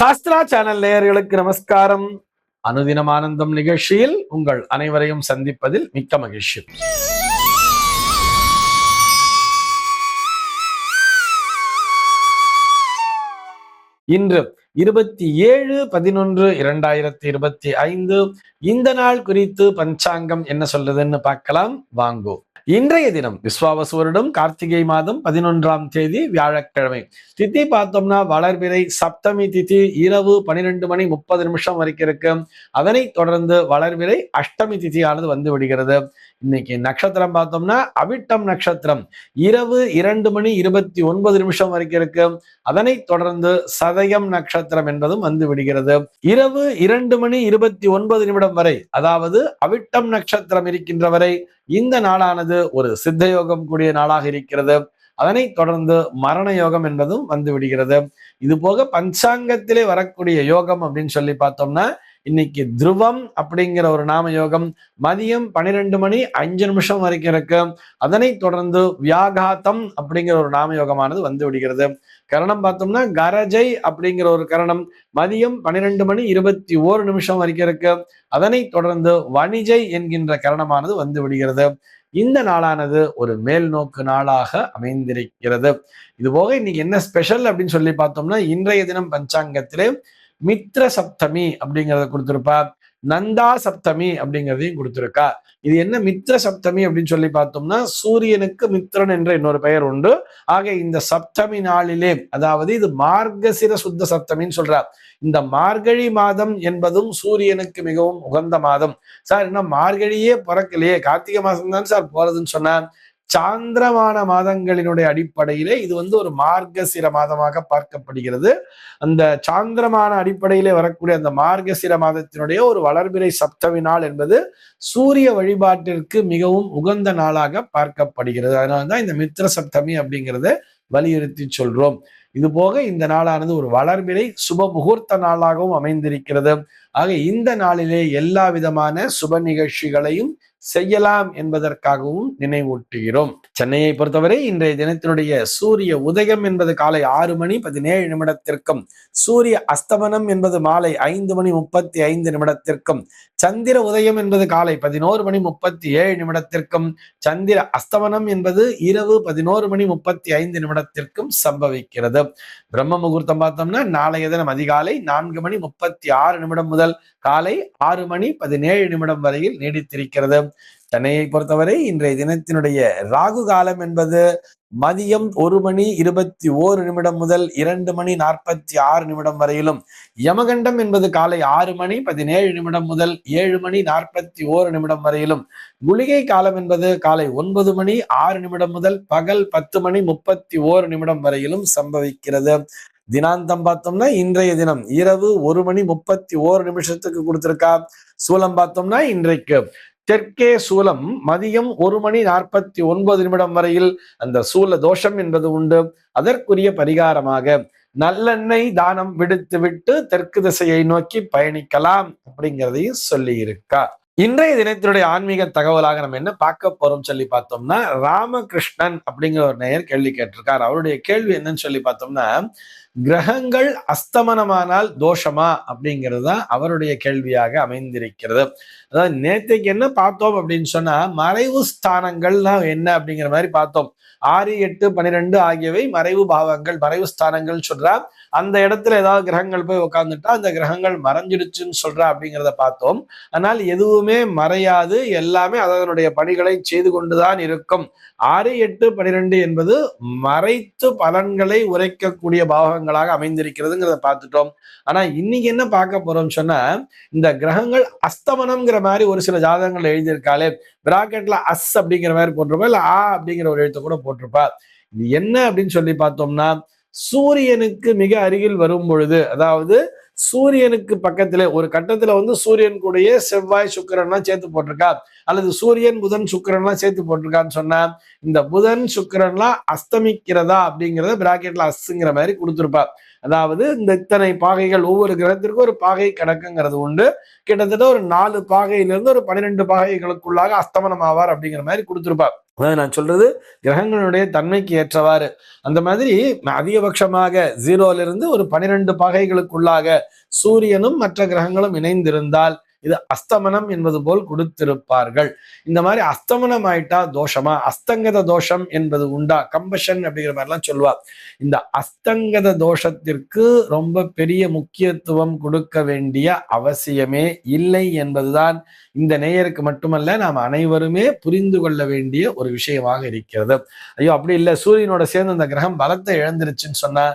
Sastra channel நேயர்களுக்கு நமஸ்காரம். அனுதினம் ஆனந்தம் நிகழ்ச்சியில் உங்கள் அனைவரையும் சந்திப்பதில் மிக்க மகிழ்ச்சி. இன்று 27/11/2025 இந்த நாள் குறித்து பஞ்சாங்கம் என்ன சொல்றதுன்னு பார்க்கலாம் வாங்கோ. இன்றைய தினம் விஸ்வாவசு வருடம் கார்த்திகை மாதம் 11ஆம் தேதி வியாழக்கிழமை. திதி பார்த்தோம்னா வளர்பிறை சப்தமி திதி இரவு 12:30 வரைக்கும் இருக்கு. அதனை தொடர்ந்து வளர்பிறை அஷ்டமி திதியானது வந்து விடுகிறது. இன்னைக்கு நட்சத்திரம் பார்த்தோம்னா அவிட்டம் நட்சத்திரம் இரவு 2:29 வரைக்கும் இருக்கு. அதனை தொடர்ந்து சதயம் நட்சத்திரம் என்பதும் வந்து விடுகிறது. இரவு 2:29 வரை, அதாவது அவிட்டம் நட்சத்திரம் இருக்கின்ற வரை இந்த நாளானது ஒரு சித்த யோகம் கூடிய நாளாக இருக்கிறது. அதனை தொடர்ந்து மரண யோகம் என்பதும் வந்து விடுகிறது. இது போக பஞ்சாங்கத்திலே வரக்கூடிய யோகம் அப்படின்னு சொல்லி பார்த்தோம்னா இன்னைக்கு துருவம் அப்படிங்கிற ஒரு நாம யோகம் மதியம் 12:05 வரைக்கும் இருக்கு. அதனை தொடர்ந்து வியாகாத்தம் அப்படிங்கிற ஒரு நாம யோகமானது வந்து விடுகிறது. கரணம் பார்த்தோம்னா கரஜை அப்படிங்கிற ஒரு கரணம் மதியம் 12:21 வரைக்கும் இருக்கு. அதனை தொடர்ந்து வணிஜை என்கின்ற கரணமானது வந்து விடுகிறது. இந்த நாளானது ஒரு மேல் நோக்கு நாளாக அமைந்திருக்கிறது. இது போக இன்னைக்கு என்ன ஸ்பெஷல் அப்படின்னு சொல்லி பார்த்தோம்னா இன்றைய தினம் பஞ்சாங்கத்திலே மித்ர சப்தமி அப்படிங்கிறத கொடுத்திருப்பா, நந்தா சப்தமி அப்படிங்கிறதையும் கொடுத்திருக்கா. இது என்ன மித்ர சப்தமி அப்படின்னு சொல்லி பார்த்தோம்னா சூரியனுக்கு மித்ரன் என்ற இன்னொரு பெயர் உண்டு. ஆக இந்த சப்தமி நாளிலே, அதாவது இது மார்கசிர சுத்த சப்தமின்னு சொல்றார். இந்த மார்கழி மாதம் என்பதும் சூரியனுக்கு மிகவும் உகந்த மாதம். சார் என்ன மார்கழியே பிறக்கலையே, கார்த்திகை மாதம் தான் சார் போறதுன்னு சொன்னார். சாந்திரமான மாதங்களினுடைய அடிப்படையிலே இது ஒரு மார்கசிர மாதமாக பார்க்கப்படுகிறது. அந்த சாந்திரமான அடிப்படையிலே வரக்கூடிய அந்த மார்கசிர மாதத்தினுடைய ஒரு வளர்பிறை சப்தமி நாள் என்பது சூரிய வழிபாட்டிற்கு மிகவும் உகந்த நாளாக பார்க்கப்படுகிறது. அதனால்தான் இந்த மித்ர சப்தமி அப்படிங்கிறத வலியுறுத்தி சொல்றோம். இது போக இந்த நாளானது ஒரு வளர்பிறை சுப முகூர்த்த நாளாகவும் அமைந்திருக்கிறது. ஆக இந்த நாளிலே எல்லா விதமான சுப நிகழ்ச்சிகளையும் செய்யலாம் என்பதற்காகவும் நினைவூட்டுகிறோம். சென்னையை பொறுத்தவரை இன்றைய தினத்தினுடைய சூரிய உதயம் என்பது காலை 6:17 சூரிய அஸ்தமனம் என்பது மாலை 5:35 சந்திர உதயம் என்பது காலை 11:37 சந்திர அஸ்தமனம் என்பது இரவு 11:35 சம்பவிக்கிறது. பிரம்ம முகூர்த்தம் பார்த்தோம்னா நாளைய தினம் அதிகாலை 4:36 முதல் காலை 6:17 வரையில் நீடித்திருக்கிறது. சென்னையை பொறுத்தவரை இன்றைய தினத்தினுடைய ராகு காலம் என்பது மதியம் 1:21 முதல் 2:46 வரையிலும், யமகண்டம் என்பது காலை 6:17 முதல் 7:41 வரையிலும், குளிகை காலம் என்பது காலை 9:06 முதல் பகல் 10:31 வரையிலும் சம்பவிக்கிறது. தினாந்தம் பார்த்தோம்னா இன்றைய தினம் இரவு 1:31 கொடுத்திருக்கா. சூலம் பார்த்தோம்னா இன்றைக்கு தெற்கே சூலம் மதியம் 1:49 வரையில் அந்த சூல தோஷம் என்பது உண்டு. அதற்குரிய பரிகாரமாக நல்லெண்ணெய் தானம் விடுத்து தெற்கு திசையை நோக்கி பயணிக்கலாம் அப்படிங்கிறதையும் சொல்லி இருக்கா. இன்றைய தினத்தினுடைய ஆன்மீக தகவலாக நம்ம என்ன பார்க்க போறோம் சொல்லி பார்த்தோம்னா ராமகிருஷ்ணன் அப்படிங்கிற ஒரு நேயர் கேள்வி கேட்டிருக்கார். அவருடைய கேள்வி என்னன்னு சொல்லி பார்த்தோம்னா கிரகங்கள் அஸ்தமனமானால் தோஷமா அப்படிங்கிறது தான் அவருடைய கேள்வியாக அமைந்திருக்கிறது. அதாவது நேற்றைக்கு என்ன பார்த்தோம் அப்படின்னு சொன்னா மறைவு ஸ்தானங்கள்லாம் என்ன அப்படிங்கிற மாதிரி பார்த்தோம். 6, 8, 12 ஆகியவை மறைவு பாவங்கள், மறைவு ஸ்தானங்கள் சொல்றா. அந்த இடத்துல ஏதாவது கிரகங்கள் போய் உட்கார்ந்துட்டா அந்த கிரகங்கள் மறைஞ்சிடுச்சுன்னு சொல்றா அப்படிங்கிறத பார்த்தோம். ஆனால் எதுவுமே மறையாது, எல்லாமே அதனுடைய பணிகளை செய்து கொண்டுதான் இருக்கும். 6, 8, 12 என்பது மறைத்து பலன்களை உரைக்கக்கூடிய பாவங்களாக அமைந்திருக்கிறதுங்கிறத பார்த்துட்டோம். ஆனா இன்னைக்கு என்ன பார்க்க போறோம்னு சொன்னா இந்த கிரகங்கள் அஸ்தமனம்ங்கிற மாதிரி ஒரு சில ஜாதகங்கள் எழுதியிருக்காளே, பிராக்கெட்ல அஸ் அப்படிங்கிற மாதிரி போட்டிருப்பா, இல்ல ஆ அப்படிங்கிற ஒரு எழுத்து கூட போட்டிருப்பா. இது என்ன அப்படின்னு சொல்லி பார்த்தோம்னா சூரியனுக்கு மிக அருகில் வரும் பொழுது, அதாவது சூரியனுக்கு பக்கத்துல ஒரு கட்டத்துல சூரியன் கூடயே செவ்வாய் சுக்கிரன்லாம் சேர்த்து போட்டிருக்கா, அல்லது சூரியன் புதன் சுக்கிரன்லாம் சேர்த்து போட்டிருக்கான்னு சொன்னா இந்த புதன் சுக்கிரன்லாம் அஸ்தமிக்கிறதா அப்படிங்கிறத பிராக்கெட்ல அஸ்ங்கிற மாதிரி கொடுத்துருப்பா. அதாவது இந்த இத்தனை பாகைகள், ஒவ்வொரு கிரகத்திற்கும் ஒரு பாகை கணக்குங்கிறது உண்டு. கிட்டத்தட்ட ஒரு 4 பாகையிலிருந்து ஒரு 12 பாகைகளுக்குள்ளாக அஸ்தமனம் ஆவார் அப்படிங்கிற மாதிரி கொடுத்துருப்பா. நான் சொல்றது கிரகங்களுடைய தன்மைக்கு ஏற்றவாறு. அந்த மாதிரி அதிகபட்சமாக 0ல இருந்து ஒரு 12 பாகைகளுக்குள்ளாக சூரியனும் மற்ற கிரகங்களும் இணைந்திருந்தால் இது அஸ்தமனம் என்பது போல் கொடுத்திருப்பார்கள். இந்த மாதிரி அஸ்தமனம் ஆயிட்டா தோஷமா, அஸ்தங்கத தோஷம் என்பது உண்டா, கம்பஷன் அப்படிங்கிற மாதிரிலாம் சொல்லுவா. இந்த அஸ்தங்கத தோஷத்திற்கு ரொம்ப பெரிய முக்கியத்துவம் கொடுக்க வேண்டிய அவசியமே இல்லை என்பதுதான் இந்த நேயருக்கு மட்டுமல்ல நாம் அனைவருமே புரிந்து கொள்ள வேண்டிய ஒரு விஷயமாக இருக்கிறது. ஐயோ அப்படி இல்லை, சூரியனோட சேர்ந்து அந்த கிரகம் பலத்தை இழந்துருச்சுன்னு சொன்னா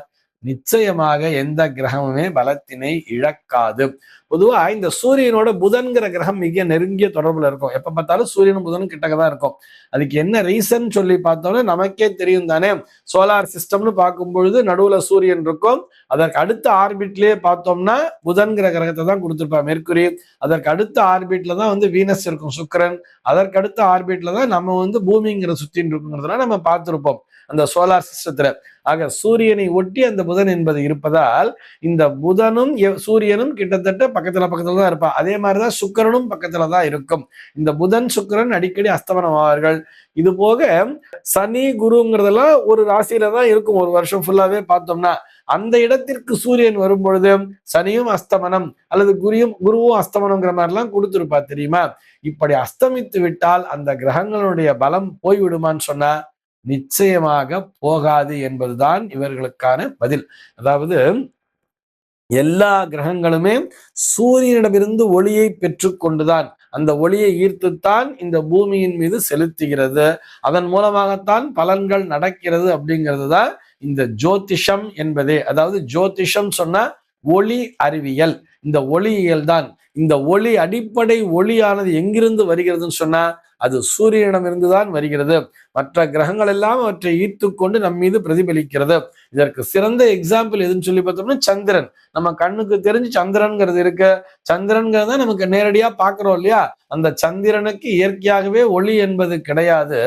நிச்சயமாக எந்த கிரகமுமே பலத்தினை இழக்காது. பொதுவா இந்த சூரியனோட புதன்கிற கிரகம் மிக நெருங்கிய தொடர்புல இருக்கும். எப்ப பார்த்தாலும் சூரியனும் புதனும் கிட்டக்கதான் இருக்கும். அதுக்கு என்ன ரீசன் சொல்லி பார்த்தோம்னா நமக்கே தெரியும் தானே. சோலார் சிஸ்டம்னு பார்க்கும் பொழுது நடுவுல சூரியன் இருக்கும். அதற்கு அடுத்த ஆர்பிட்லயே பார்த்தோம்னா புதன்கிற கிரகத்தை தான் கொடுத்திருப்பா மெர்க்குரி. அதற்கு அடுத்த ஆர்பிட்ல தான் வீனஸ் இருக்கும், சுக்கிரன். அதற்கு அடுத்த ஆர்பிட்ல தான் நம்ம பூமிங்கிற சுத்தின்னு இருக்குங்கிறதுனால நம்ம பார்த்திருப்போம் அந்த சோலார் சிஸ்டத்துல. ஆக சூரியனை ஒட்டி அந்த புதன் என்பது இருப்பதால் இந்த புதனும் சூரியனும் கிட்டத்தட்ட பக்கத்துல தான் இருப்பா. அதே மாதிரிதான் சுக்கிரனும் பக்கத்துல தான் இருக்கும். இந்த புதன் சுக்கிரன் அடிக்கடி அஸ்தமனம் ஆவார்கள். இது போக சனி குருங்கிறதெல்லாம் ஒரு ராசியில தான் இருக்கும் ஒரு வருஷம் ஃபுல்லாவே பார்த்தோம்னா. அந்த இடத்திற்கு சூரியன் வரும் பொழுது சனியும் அஸ்தமனம் அல்லது குருவும் அஸ்தமனம்ங்கிற மாதிரிலாம் கொடுத்துருப்பா தெரியுமா. இப்படி அஸ்தமித்து விட்டால் அந்த கிரகங்களுடைய பலம் போய்விடுமான்னு சொன்னா நிச்சயமாக போகாது என்பதுதான் இவர்களுக்கான பதில். அதாவது எல்லா கிரகங்களுமே சூரியனிடமிருந்து ஒளியை பெற்று கொண்டுதான் அந்த ஒளியை ஈர்த்துத்தான் இந்த பூமியின் மீது செலுத்துகிறது. அதன் மூலமாகத்தான் பலன்கள் நடக்கிறது அப்படிங்கிறது தான் இந்த ஜோதிஷம் என்பதே. அதாவது ஜோதிஷம் சொன்னா ஒளி அறிவியல், இந்த ஒளியியல் தான். இந்த ஒளி அடிப்படை ஒளியானது எங்கிருந்து வருகிறதுன்னு சொன்னா அது சூரியனிடமிருந்து தான் வருகிறது. மற்ற கிரகங்கள் எல்லாம் அவற்றை ஈர்த்து கொண்டு நம் மீது பிரதிபலிக்கிறது. இதற்கு சிறந்த எக்ஸாம்பிள் எதுன்னு சொல்லி பார்த்தோம்னா சந்திரன். நம்ம கண்ணுக்கு தெரிஞ்சு சந்திரன்கிறது இருக்கு. சந்திரன்கிறத நமக்கு நேரடியா பாக்குறோம் இல்லையா. அந்த சந்திரனுக்கு இயற்கையாகவே ஒளி என்பது கிடையாது.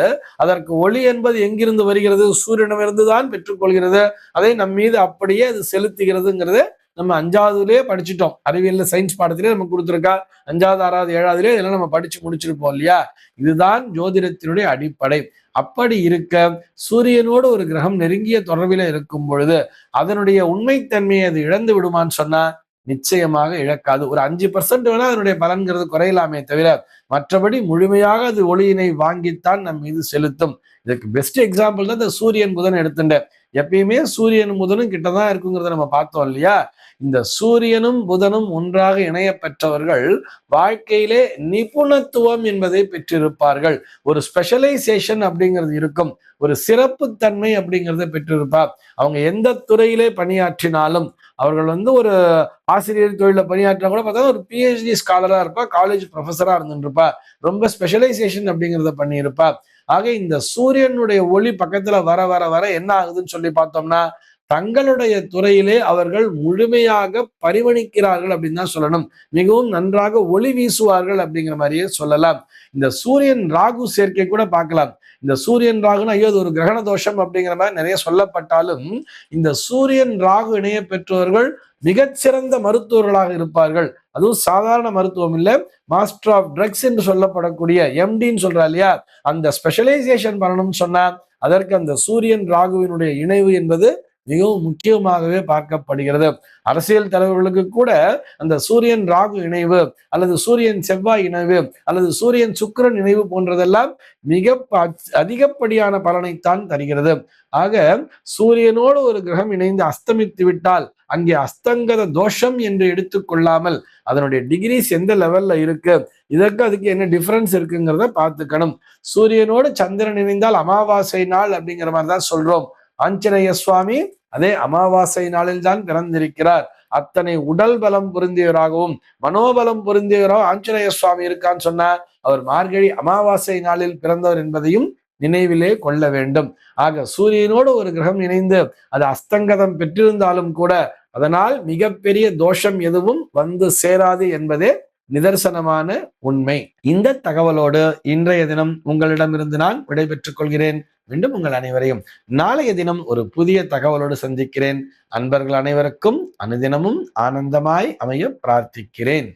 அதற்கு ஒளி என்பது எங்கிருந்து வருகிறது, சூரியனிடமிருந்து தான் பெற்றுக்கொள்கிறது. அதை நம் மீது அப்படியே அது செலுத்துகிறதுங்கிறது நம்ம 5வதுலயே படிச்சுட்டோம். அறிவியல்ல சயின்ஸ் பாடத்திலே நமக்கு கொடுத்துருக்கா. 5வது 6வது 7வதுலயே இதெல்லாம் நம்ம படிச்சு முடிச்சிருப்போம் இல்லையா. இதுதான் ஜோதிடத்தினுடைய அடிப்படை. அப்படி இருக்க சூரியனோடு ஒரு கிரகம் நெருங்கிய தொடர்பில இருக்கும் பொழுது அதனுடைய உண்மைத்தன்மையை அது இழந்து விடுமான்னு சொன்னா நிச்சயமாக இழக்காது. ஒரு 5% வேணா அதனுடைய பலன்கிறது குறையலாமே தவிர மற்றபடி முழுமையாக அது ஒளியினை வாங்கித்தான் நம் மீது செலுத்தும். இதுக்கு பெஸ்ட் எக்ஸாம்பிள் தான் இந்த சூரியன் புதன் எடுத்துட்டேன். எப்பயுமே சூரியனும் புதனும் கிட்டதான் இருக்குங்கிறத நம்ம பார்த்தோம் இல்லையா. இந்த சூரியனும் புதனும் ஒன்றாக இணைய பெற்றவர்கள் வாழ்க்கையிலே நிபுணத்துவம் என்பதை பெற்றிருப்பார்கள். ஒரு ஸ்பெஷலைசேஷன் அப்படிங்கிறது இருக்கும், ஒரு சிறப்பு தன்மை அப்படிங்கிறத பெற்றிருப்பார். அவங்க எந்த துறையிலே பணியாற்றினாலும் அவர்கள் ஒரு ஆசிரியர் தொழில பணியாற்றினா கூட பார்த்தா ஒரு PhD ஸ்காலரா இருப்பா, காலேஜ் ப்ரொஃபஸரா இருந்துருப்பா, ரொம்ப ஸ்பெஷலைசேஷன் அப்படிங்கிறத பண்ணியிருப்பா. ஆக இந்த சூரியனுடைய ஒளி பக்கத்துல வர வர வர என்ன ஆகுதுன்னு சொல்லி பார்த்தோம்னா தங்களுடைய துறையிலே அவர்கள் முழுமையாக பரிமணிக்கிறார்கள் அப்படின்னு தான் சொல்லணும். மிகவும் நன்றாக ஒளி வீசுவார்கள் அப்படிங்கிற மாதிரியே சொல்லலாம். இந்த சூரியன் ராகு சேர்க்கை கூட பார்க்கலாம். இந்த சூரியன் ராகுன்னு ஐயோ ஒரு கிரகண தோஷம் அப்படிங்கிற மாதிரி நிறைய சொல்லப்பட்டாலும் இந்த சூரியன் ராகு இணைய பெற்றவர்கள் மிகச்சிறந்த மருத்துவர்களாக இருப்பார்கள். அதுவும் சாதாரண மருத்துவம் இல்லை, மாஸ்டர் ஆஃப் ட்ரக்ஸ் என்று சொல்லப்படக்கூடிய MDன்னு சொல்றா இல்லையா, அந்த ஸ்பெஷலைசேஷன் பண்ணணும்னு சொன்னா அதற்கு அந்த சூரியன் ராகுவினுடைய இணைவு என்பது மிகவும் முக்கியமாகவே பார்க்கப்படுகிறது. அரசியல் தலைவர்களுக்கு கூட அந்த சூரியன் ராகு இணைவு அல்லது சூரியன் செவ்வாய் இணைவு அல்லது சூரியன் சுக்கிரன் இணைவு போன்றதெல்லாம் மிக அதிகப்படியான பலனைத்தான் தருகிறது. ஆக சூரியனோடு ஒரு கிரகம் இணைந்து அஸ்தமித்து விட்டால் அங்கே அஸ்தங்கத தோஷம் என்று எடுத்துக்கொள்ளாமல் அதனுடைய டிகிரிஸ் எந்த லெவல்ல இருக்கு, இதற்கு அதுக்கு என்ன டிஃபரன்ஸ் இருக்குங்கிறத பார்த்துக்கணும். சூரியனோடு சந்திரன் இணைந்தால் அமாவாசை நாள் அப்படிங்கிற மாதிரி தான் சொல்றோம். ஆஞ்சநேய சுவாமி அதே அமாவாசை நாளில் தான் பிறந்திருக்கிறார். அத்தனை உடல் பலம் பொருந்தியவராகவும் மனோபலம் பொருந்தியவராகவும் ஆஞ்சநேய சுவாமி இருக்கான்னு சொன்னா அவர் மார்கழி அமாவாசை நாளில் பிறந்தவர் என்பதையும் நினைவிலே கொள்ள வேண்டும். ஆக சூரியனோடு ஒரு கிரகம் இணைந்து அது அஸ்தங்கதம் பெற்றிருந்தாலும் கூட அதனால் மிகப்பெரிய தோஷம் எதுவும் சேராது என்பதே நிதர்சனமான உண்மை. இந்த தகவலோடு இன்றைய தினம் உங்களிடமிருந்து நான் விடைபெற்றுக் கொள்கிறேன். மீண்டும் உங்கள் அனைவரையும் நாளைய தினம் ஒரு புதிய தகவலோடு சந்திக்கிறேன். அன்பர்கள் அனைவருக்கும் அனுதினமும் ஆனந்தமாய் அமைய பிரார்த்திக்கிறேன்.